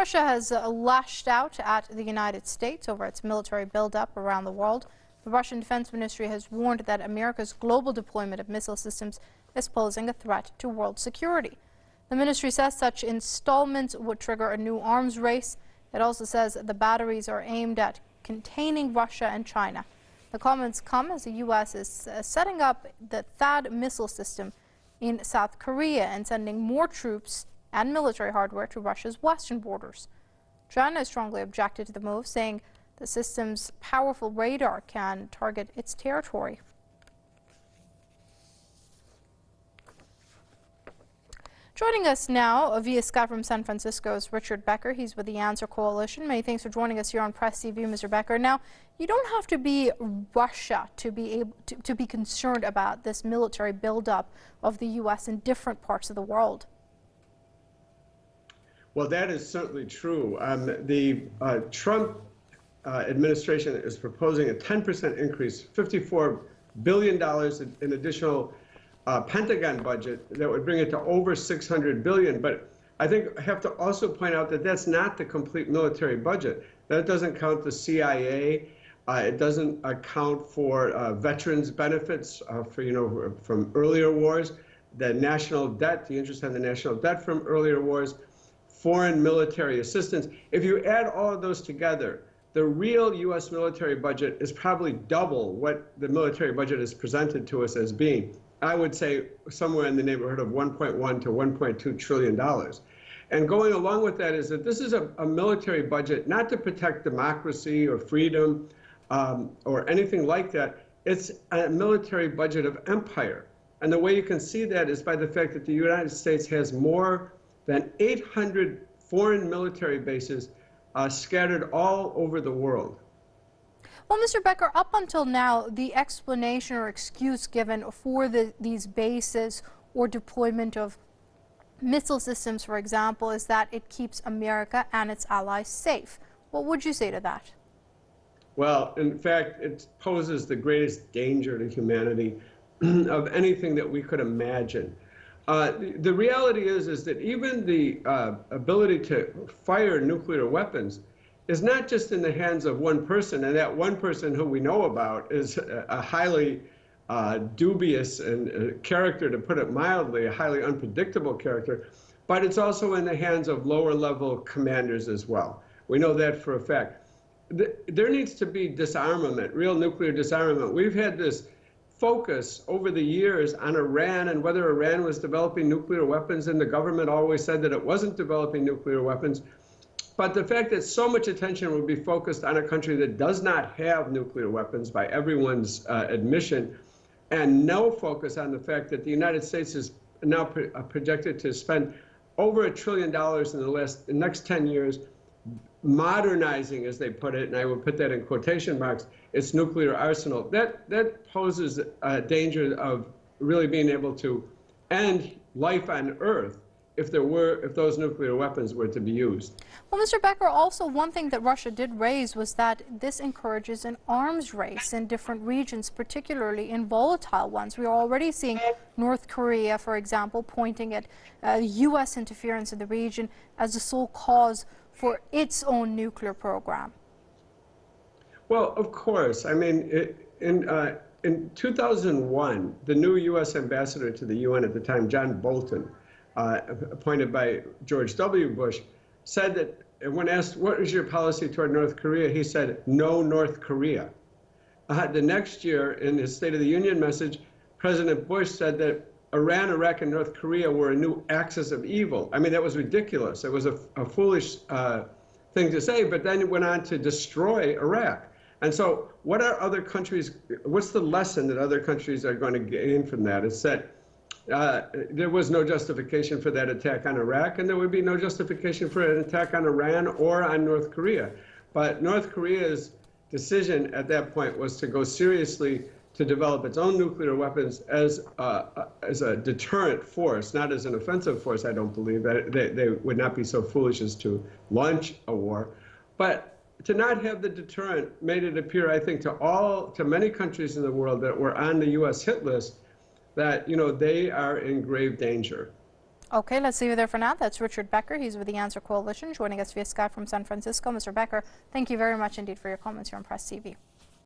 Russia has lashed out at the United States over its military buildup around the world. The Russian Defense Ministry has warned that America's global deployment of missile systems is posing a threat to world security. The ministry says such installments would trigger a new arms race. It also says the batteries are aimed at containing Russia and China. The comments come as the U.S. is setting up the THAAD missile system in South Korea and sending more troops and military hardware to Russia's western borders. China has strongly objected to the move, saying the system's powerful radar can target its territory. Joining us now via Skype from San Francisco is Richard Becker. He's with the Answer Coalition. Many thanks for joining us here on Press TV, Mr. Becker. Now, you don't have to be Russia to be concerned about this military buildup of the U.S. in different parts of the world. Well, that is certainly true. The Trump administration is proposing a 10% increase, $54 billion in additional Pentagon budget that would bring it to over $600 billion. But I think I have to also point out that that's not the complete military budget. That doesn't count the CIA. It doesn't account for veterans benefits from earlier wars, the national debt, the interest on the national debt from earlier wars, foreign military assistance. If you add all of those together, the real U.S. military budget is probably double what the military budget is presented to us as being. I would say somewhere in the neighborhood of $1.1 to $1.2 trillion. And going along with that is that this is a military budget not to protect democracy or freedom or anything like that. It's a military budget of empire. And the way you can see that is by the fact that the United States has more than 800 foreign military bases scattered all over the world. Well, Mr. Becker, up until now, the explanation or excuse given for these bases or deployment of missile systems, for example, is that it keeps America and its allies safe. What would you say to that? Well, in fact, it poses the greatest danger to humanity of anything that we could imagine. The reality is that even the ability to fire nuclear weapons is not just in the hands of one person, and that one person who we know about is a highly dubious and character, to put it mildly, a highly unpredictable character, but it's also in the hands of lower level commanders as well. We know that for a fact. There needs to be disarmament, real nuclear disarmament. We've had this focus over the years on Iran and whether Iran was developing nuclear weapons, and the government always said that it wasn't developing nuclear weapons. But the fact that so much attention would be focused on a country that does not have nuclear weapons by everyone's admission, and no focus on the fact that the United States is now projected to spend over $1 trillion in the next 10 years modernizing, as they put it, and I will put that in quotation marks, its nuclear arsenal. That poses a danger of really being able to end life on Earth if those nuclear weapons were to be used. Well, Mr. Becker, also one thing that Russia did raise was that this encourages an arms race in different regions, particularly in volatile ones. We are already seeing North Korea, for example, pointing at U.S. interference in the region as the sole cause for its own nuclear program. Well, of course. I mean, in 2001, the new U.S. ambassador to the UN at the time, John Bolton, appointed by George W. Bush, said that when asked, what is your policy toward North Korea, he said, no North Korea. The next year, in his State of the Union message, President Bush said that Iran, Iraq, and North Korea were a new axis of evil. I mean, that was ridiculous. It was a foolish thing to say, but then it went on to destroy Iraq. And so what are other countries, what's the lesson that other countries are going to gain from that? It's that there was no justification for that attack on Iraq, and there would be no justification for an attack on Iran or on North Korea. But North Korea's decision at that point was to go seriously to develop its own nuclear weapons as a deterrent force, not as an offensive force. I don't believe that they would not be so foolish as to launch a war. But to not have the deterrent made it appear, I think, to many countries in the world that were on the U.S. hit list that, they are in grave danger. Okay, let's leave it there for now. That's Richard Becker. He's with the Answer Coalition, joining us via Skype from San Francisco. Mr. Becker, thank you very much indeed for your comments here on Press TV.